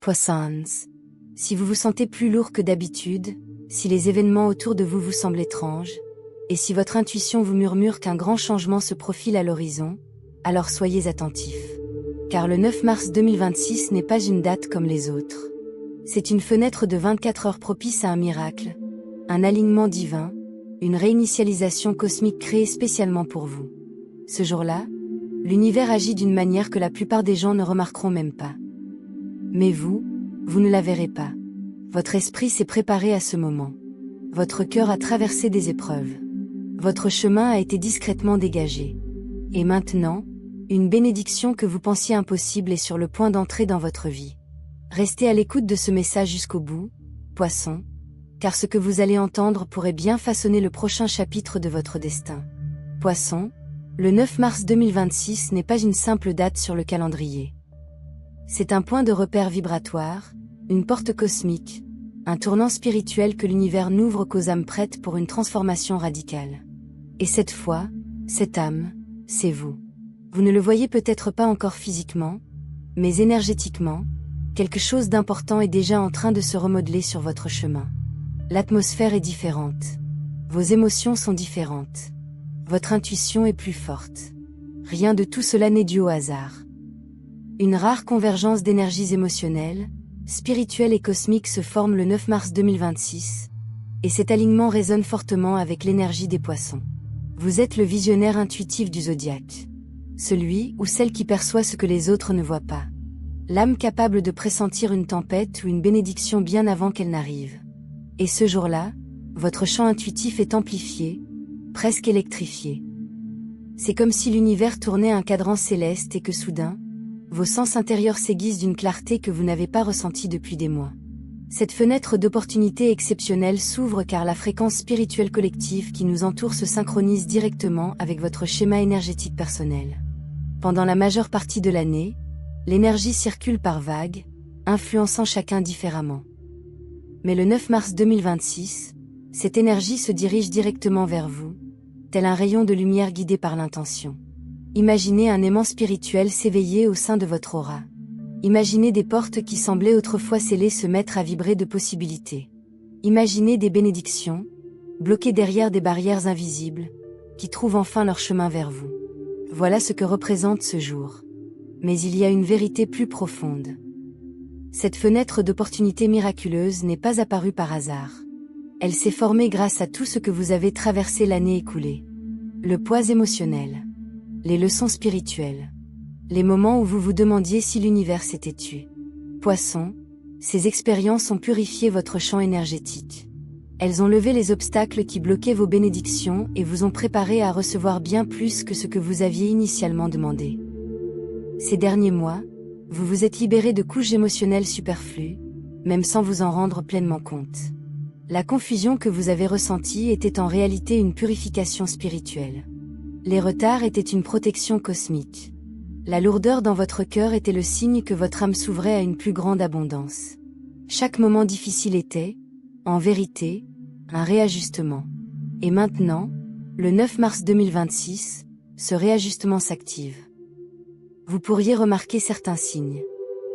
Poissons. Si vous vous sentez plus lourd que d'habitude, si les événements autour de vous vous semblent étranges, et si votre intuition vous murmure qu'un grand changement se profile à l'horizon, alors soyez attentifs. Car le 9 mars 2026 n'est pas une date comme les autres. C'est une fenêtre de 24 heures propice à un miracle, un alignement divin, une réinitialisation cosmique créée spécialement pour vous. Ce jour-là, l'univers agit d'une manière que la plupart des gens ne remarqueront même pas. Mais vous ne la verrez pas. Votre esprit s'est préparé à ce moment. Votre cœur a traversé des épreuves. Votre chemin a été discrètement dégagé. Et maintenant, une bénédiction que vous pensiez impossible est sur le point d'entrer dans votre vie. Restez à l'écoute de ce message jusqu'au bout, Poissons, car ce que vous allez entendre pourrait bien façonner le prochain chapitre de votre destin. Poissons, le 9 mars 2026 n'est pas une simple date sur le calendrier. C'est un point de repère vibratoire, une porte cosmique, un tournant spirituel que l'univers n'ouvre qu'aux âmes prêtes pour une transformation radicale. Et cette fois, cette âme, c'est vous. Vous ne le voyez peut-être pas encore physiquement, mais énergétiquement, quelque chose d'important est déjà en train de se remodeler sur votre chemin. L'atmosphère est différente. Vos émotions sont différentes. Votre intuition est plus forte. Rien de tout cela n'est dû au hasard. Une rare convergence d'énergies émotionnelles, spirituelles et cosmiques se forme le 9 mars 2026, et cet alignement résonne fortement avec l'énergie des Poissons. Vous êtes le visionnaire intuitif du zodiaque. Celui ou celle qui perçoit ce que les autres ne voient pas. L'âme capable de pressentir une tempête ou une bénédiction bien avant qu'elle n'arrive. Et ce jour-là, votre champ intuitif est amplifié, presque électrifié. C'est comme si l'univers tournait un cadran céleste et que soudain, vos sens intérieurs s'aiguisent d'une clarté que vous n'avez pas ressentie depuis des mois. Cette fenêtre d'opportunité exceptionnelle s'ouvre car la fréquence spirituelle collective qui nous entoure se synchronise directement avec votre schéma énergétique personnel. Pendant la majeure partie de l'année, l'énergie circule par vagues, influençant chacun différemment. Mais le 9 mars 2026, cette énergie se dirige directement vers vous, tel un rayon de lumière guidé par l'intention. Imaginez un aimant spirituel s'éveiller au sein de votre aura. Imaginez des portes qui semblaient autrefois scellées se mettre à vibrer de possibilités. Imaginez des bénédictions, bloquées derrière des barrières invisibles, qui trouvent enfin leur chemin vers vous. Voilà ce que représente ce jour. Mais il y a une vérité plus profonde. Cette fenêtre d'opportunité miraculeuse n'est pas apparue par hasard. Elle s'est formée grâce à tout ce que vous avez traversé l'année écoulée. Le poids émotionnel. Les leçons spirituelles. Les moments où vous vous demandiez si l'univers s'était tu. Poissons, ces expériences ont purifié votre champ énergétique. Elles ont levé les obstacles qui bloquaient vos bénédictions et vous ont préparé à recevoir bien plus que ce que vous aviez initialement demandé. Ces derniers mois, vous vous êtes libéré de couches émotionnelles superflues, même sans vous en rendre pleinement compte. La confusion que vous avez ressentie était en réalité une purification spirituelle. Les retards étaient une protection cosmique. La lourdeur dans votre cœur était le signe que votre âme s'ouvrait à une plus grande abondance. Chaque moment difficile était, en vérité, un réajustement. Et maintenant, le 9 mars 2026, ce réajustement s'active. Vous pourriez remarquer certains signes.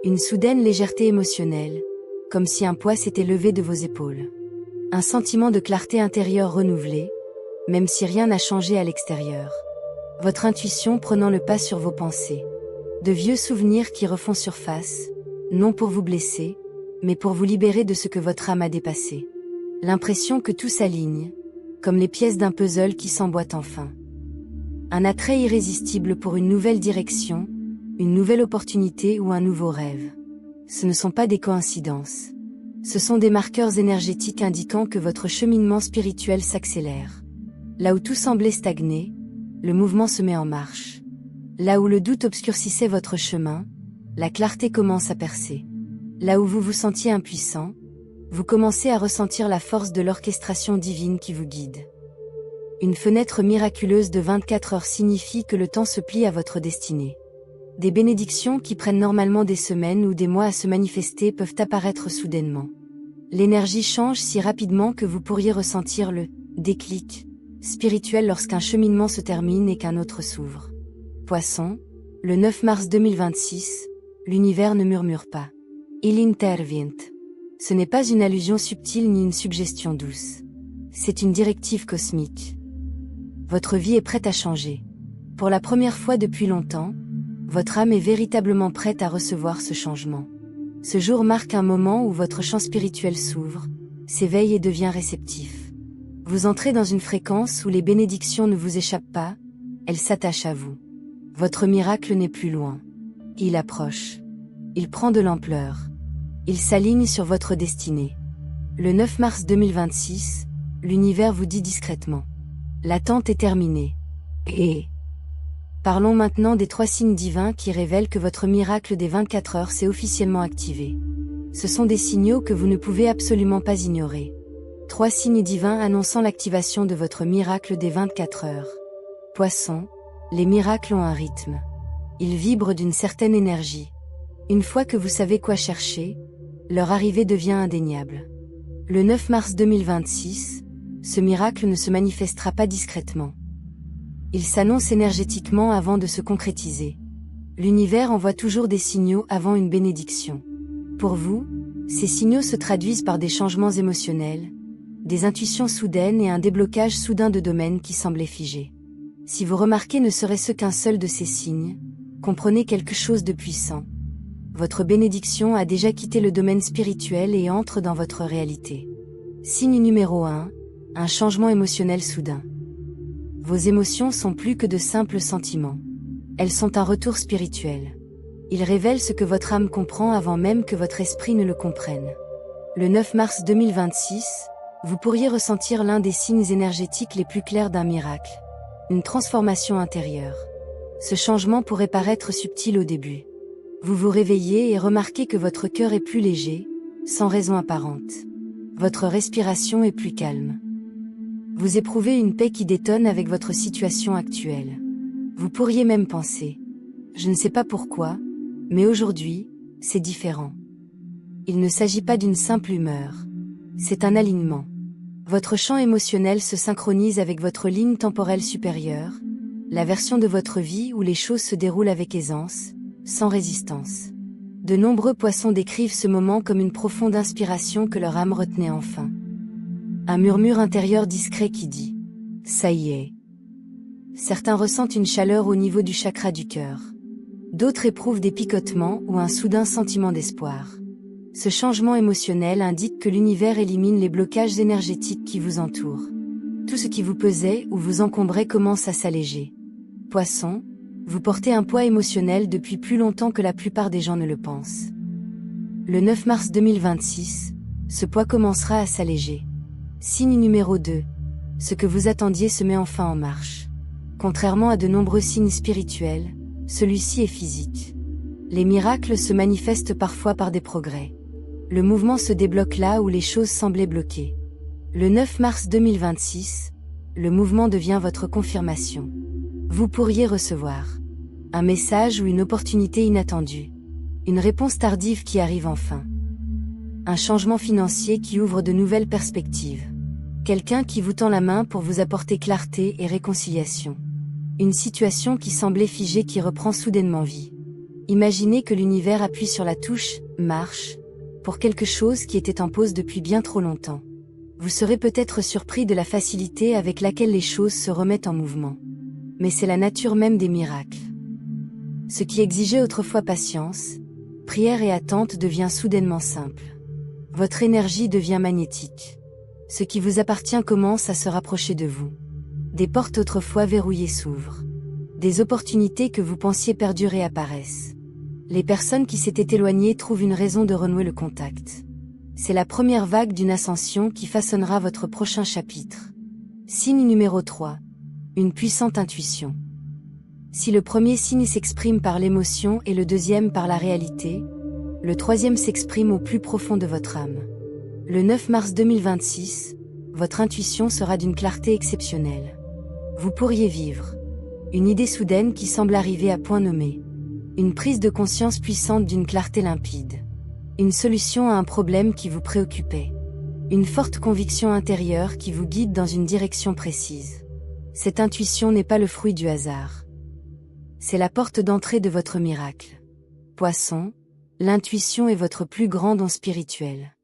Une soudaine légèreté émotionnelle, comme si un poids s'était levé de vos épaules. Un sentiment de clarté intérieure renouvelé, même si rien n'a changé à l'extérieur. Votre intuition prenant le pas sur vos pensées. De vieux souvenirs qui refont surface, non pour vous blesser, mais pour vous libérer de ce que votre âme a dépassé. L'impression que tout s'aligne, comme les pièces d'un puzzle qui s'emboîtent enfin. Un attrait irrésistible pour une nouvelle direction, une nouvelle opportunité ou un nouveau rêve. Ce ne sont pas des coïncidences. Ce sont des marqueurs énergétiques indiquant que votre cheminement spirituel s'accélère. Là où tout semblait stagner, le mouvement se met en marche. Là où le doute obscurcissait votre chemin, la clarté commence à percer. Là où vous vous sentiez impuissant, vous commencez à ressentir la force de l'orchestration divine qui vous guide. Une fenêtre miraculeuse de 24 heures signifie que le temps se plie à votre destinée. Des bénédictions qui prennent normalement des semaines ou des mois à se manifester peuvent apparaître soudainement. L'énergie change si rapidement que vous pourriez ressentir le déclic spirituel lorsqu'un cheminement se termine et qu'un autre s'ouvre. Poissons, le 9 mars 2026, l'univers ne murmure pas. Il intervient. Ce n'est pas une allusion subtile ni une suggestion douce. C'est une directive cosmique. Votre vie est prête à changer. Pour la première fois depuis longtemps, votre âme est véritablement prête à recevoir ce changement. Ce jour marque un moment où votre champ spirituel s'ouvre, s'éveille et devient réceptif. Vous entrez dans une fréquence où les bénédictions ne vous échappent pas, elles s'attachent à vous. Votre miracle n'est plus loin. Il approche. Il prend de l'ampleur. Il s'aligne sur votre destinée. Le 9 mars 2026, l'univers vous dit discrètement. L'attente est terminée. Et parlons maintenant des 3 signes divins qui révèlent que votre miracle des 24 heures s'est officiellement activé. Ce sont des signaux que vous ne pouvez absolument pas ignorer. 3 signes divins annonçant l'activation de votre miracle des 24 heures. Poisson, les miracles ont un rythme. Ils vibrent d'une certaine énergie. Une fois que vous savez quoi chercher, leur arrivée devient indéniable. Le 9 mars 2026, ce miracle ne se manifestera pas discrètement. Il s'annonce énergétiquement avant de se concrétiser. L'univers envoie toujours des signaux avant une bénédiction. Pour vous, ces signaux se traduisent par des changements émotionnels, des intuitions soudaines et un déblocage soudain de domaines qui semblaient figés. Si vous remarquez ne serait-ce qu'un seul de ces signes, comprenez quelque chose de puissant. Votre bénédiction a déjà quitté le domaine spirituel et entre dans votre réalité. Signe numéro 1, un changement émotionnel soudain. Vos émotions sont plus que de simples sentiments. Elles sont un retour spirituel. Ils révèlent ce que votre âme comprend avant même que votre esprit ne le comprenne. Le 9 mars 2026, vous pourriez ressentir l'un des signes énergétiques les plus clairs d'un miracle. Une transformation intérieure. Ce changement pourrait paraître subtil au début. Vous vous réveillez et remarquez que votre cœur est plus léger, sans raison apparente. Votre respiration est plus calme. Vous éprouvez une paix qui détonne avec votre situation actuelle. Vous pourriez même penser, je ne sais pas pourquoi, mais aujourd'hui, c'est différent. Il ne s'agit pas d'une simple humeur. C'est un alignement. Votre champ émotionnel se synchronise avec votre ligne temporelle supérieure, la version de votre vie où les choses se déroulent avec aisance, sans résistance. De nombreux poissons décrivent ce moment comme une profonde inspiration que leur âme retenait enfin. Un murmure intérieur discret qui dit « Ça y est ». Certains ressentent une chaleur au niveau du chakra du cœur. D'autres éprouvent des picotements ou un soudain sentiment d'espoir. Ce changement émotionnel indique que l'univers élimine les blocages énergétiques qui vous entourent. Tout ce qui vous pesait ou vous encombrait commence à s'alléger. Poisson, vous portez un poids émotionnel depuis plus longtemps que la plupart des gens ne le pensent. Le 9 mars 2026, ce poids commencera à s'alléger. Signe numéro 2. Ce que vous attendiez se met enfin en marche. Contrairement à de nombreux signes spirituels, celui-ci est physique. Les miracles se manifestent parfois par des progrès. Le mouvement se débloque là où les choses semblaient bloquées. Le 9 mars 2026, le mouvement devient votre confirmation. Vous pourriez recevoir un message ou une opportunité inattendue. Une réponse tardive qui arrive enfin. Un changement financier qui ouvre de nouvelles perspectives. Quelqu'un qui vous tend la main pour vous apporter clarté et réconciliation. Une situation qui semblait figée qui reprend soudainement vie. Imaginez que l'univers appuie sur la touche « Marche » pour quelque chose qui était en pause depuis bien trop longtemps. Vous serez peut-être surpris de la facilité avec laquelle les choses se remettent en mouvement. Mais c'est la nature même des miracles. Ce qui exigeait autrefois patience, prière et attente devient soudainement simple. Votre énergie devient magnétique. Ce qui vous appartient commence à se rapprocher de vous. Des portes autrefois verrouillées s'ouvrent. Des opportunités que vous pensiez perdurer apparaissent. Les personnes qui s'étaient éloignées trouvent une raison de renouer le contact. C'est la première vague d'une ascension qui façonnera votre prochain chapitre. Signe numéro 3. Une puissante intuition. Si le premier signe s'exprime par l'émotion et le deuxième par la réalité, le troisième s'exprime au plus profond de votre âme. Le 9 mars 2026, votre intuition sera d'une clarté exceptionnelle. Vous pourriez vivre une idée soudaine qui semble arriver à point nommé. Une prise de conscience puissante d'une clarté limpide. Une solution à un problème qui vous préoccupait. Une forte conviction intérieure qui vous guide dans une direction précise. Cette intuition n'est pas le fruit du hasard. C'est la porte d'entrée de votre miracle. Poisson, L'intuition est votre plus grand don spirituel.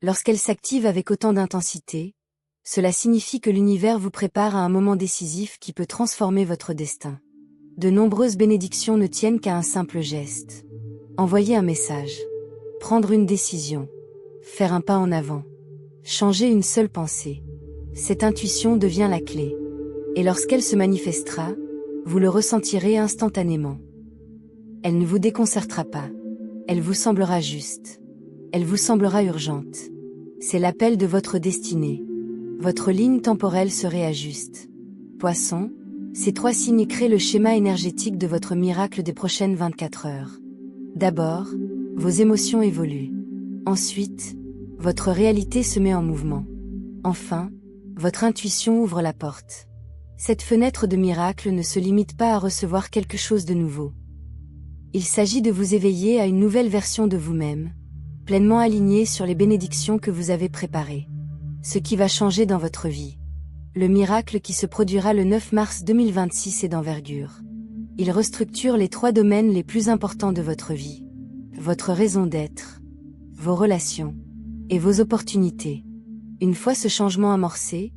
Lorsqu'elle s'active avec autant d'intensité, cela signifie que l'univers vous prépare à un moment décisif qui peut transformer votre destin. De nombreuses bénédictions ne tiennent qu'à un simple geste. Envoyer un message. Prendre une décision. Faire un pas en avant. Changer une seule pensée. Cette intuition devient la clé. Et lorsqu'elle se manifestera, vous le ressentirez instantanément. Elle ne vous déconcertera pas. Elle vous semblera juste. Elle vous semblera urgente. C'est l'appel de votre destinée. Votre ligne temporelle se réajuste. Poisson, ces 3 signes créent le schéma énergétique de votre miracle des prochaines 24 heures. D'abord, vos émotions évoluent. Ensuite, votre réalité se met en mouvement. Enfin, votre intuition ouvre la porte. Cette fenêtre de miracle ne se limite pas à recevoir quelque chose de nouveau. Il s'agit de vous éveiller à une nouvelle version de vous-même, pleinement alignée sur les bénédictions que vous avez préparées. Ce qui va changer dans votre vie. Le miracle qui se produira le 9 mars 2026 est d'envergure. Il restructure les 3 domaines les plus importants de votre vie. Votre raison d'être, vos relations et vos opportunités. Une fois ce changement amorcé,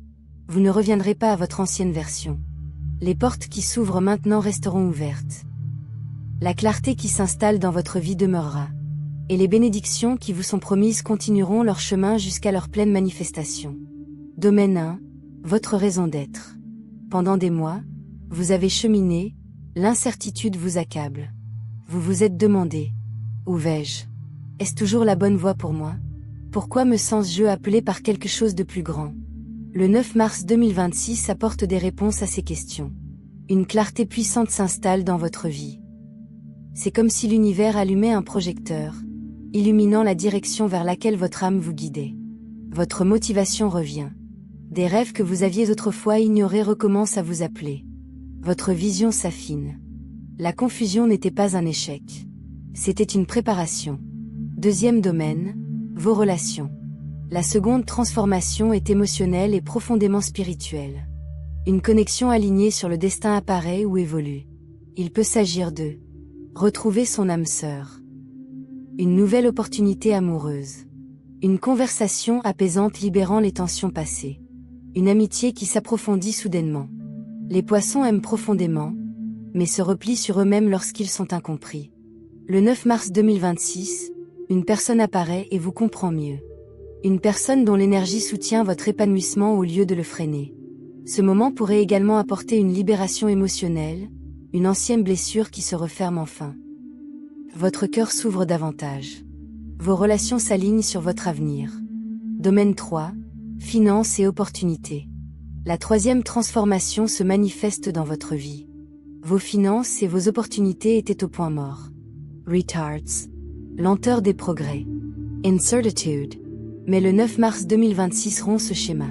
vous ne reviendrez pas à votre ancienne version. Les portes qui s'ouvrent maintenant resteront ouvertes. La clarté qui s'installe dans votre vie demeurera. Et les bénédictions qui vous sont promises continueront leur chemin jusqu'à leur pleine manifestation. Domaine 1, votre raison d'être. Pendant des mois, vous avez cheminé, l'incertitude vous accable. Vous vous êtes demandé, où vais-je? Est-ce toujours la bonne voie pour moi? Pourquoi me sens-je appelé par quelque chose de plus grand? Le 9 mars 2026 apporte des réponses à ces questions. Une clarté puissante s'installe dans votre vie. C'est comme si l'univers allumait un projecteur, illuminant la direction vers laquelle votre âme vous guidait. Votre motivation revient. Des rêves que vous aviez autrefois ignorés recommencent à vous appeler. Votre vision s'affine. La confusion n'était pas un échec. C'était une préparation. Deuxième domaine, vos relations. La seconde transformation est émotionnelle et profondément spirituelle. Une connexion alignée sur le destin apparaît ou évolue. Il peut s'agir de retrouver son âme sœur. Une nouvelle opportunité amoureuse. Une conversation apaisante libérant les tensions passées. Une amitié qui s'approfondit soudainement. Les poissons aiment profondément, mais se replient sur eux-mêmes lorsqu'ils sont incompris. Le 9 mars 2026, une personne apparaît et vous comprend mieux. Une personne dont l'énergie soutient votre épanouissement au lieu de le freiner. Ce moment pourrait également apporter une libération émotionnelle, une ancienne blessure qui se referme enfin. Votre cœur s'ouvre davantage. Vos relations s'alignent sur votre avenir. Domaine 3, finances et opportunités. La 3e transformation se manifeste dans votre vie. Vos finances et vos opportunités étaient au point mort. Retards. Lenteur des progrès. Incertitude. Mais le 9 mars 2026 rompt ce schéma.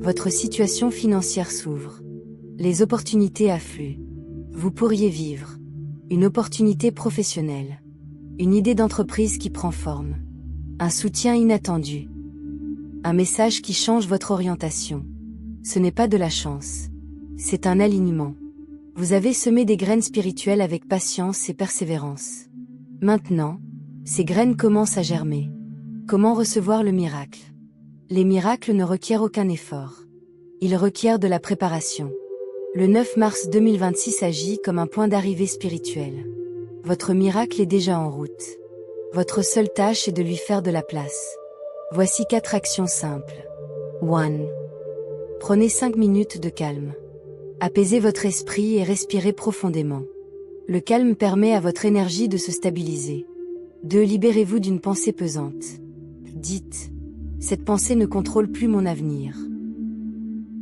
Votre situation financière s'ouvre. Les opportunités affluent. Vous pourriez vivre. Une opportunité professionnelle. Une idée d'entreprise qui prend forme. Un soutien inattendu. Un message qui change votre orientation. Ce n'est pas de la chance. C'est un alignement. Vous avez semé des graines spirituelles avec patience et persévérance. Maintenant, ces graines commencent à germer. Comment recevoir le miracle? Les miracles ne requièrent aucun effort. Ils requièrent de la préparation. Le 9 mars 2026 agit comme un point d'arrivée spirituel. Votre miracle est déjà en route. Votre seule tâche est de lui faire de la place. Voici 4 actions simples. 1. Prenez 5 minutes de calme. Apaisez votre esprit et respirez profondément. Le calme permet à votre énergie de se stabiliser. 2. Libérez-vous d'une pensée pesante. Dites, cette pensée ne contrôle plus mon avenir.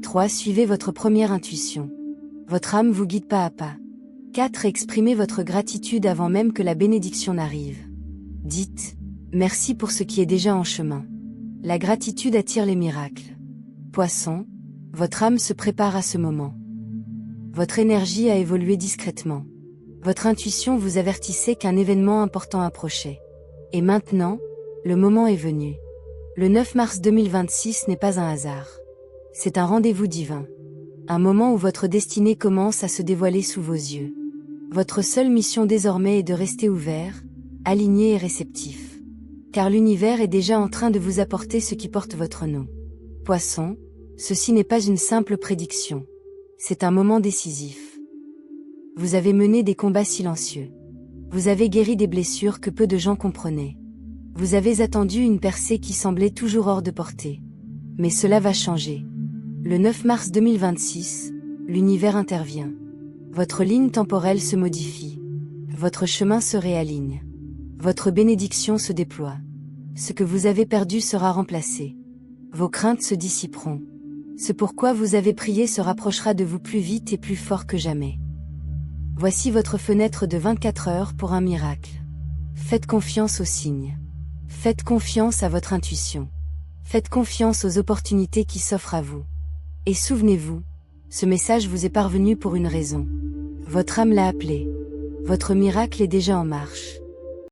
3. Suivez votre première intuition. Votre âme vous guide pas à pas. 4. Exprimez votre gratitude avant même que la bénédiction n'arrive. Dites, merci pour ce qui est déjà en chemin. La gratitude attire les miracles. Poisson, votre âme se prépare à ce moment. Votre énergie a évolué discrètement. Votre intuition vous avertissait qu'un événement important approchait. Et maintenant, le moment est venu. Le 9 mars 2026 n'est pas un hasard. C'est un rendez-vous divin. Un moment où votre destinée commence à se dévoiler sous vos yeux. Votre seule mission désormais est de rester ouvert, aligné et réceptif. Car l'univers est déjà en train de vous apporter ce qui porte votre nom. Poisson, ceci n'est pas une simple prédiction. C'est un moment décisif. Vous avez mené des combats silencieux. Vous avez guéri des blessures que peu de gens comprenaient. Vous avez attendu une percée qui semblait toujours hors de portée. Mais cela va changer. Le 9 mars 2026, l'univers intervient. Votre ligne temporelle se modifie. Votre chemin se réaligne. Votre bénédiction se déploie. Ce que vous avez perdu sera remplacé. Vos craintes se dissiperont. Ce pourquoi vous avez prié se rapprochera de vous plus vite et plus fort que jamais. Voici votre fenêtre de 24 heures pour un miracle. Faites confiance aux signes. Faites confiance à votre intuition. Faites confiance aux opportunités qui s'offrent à vous. Et souvenez-vous, ce message vous est parvenu pour une raison. Votre âme l'a appelé. Votre miracle est déjà en marche.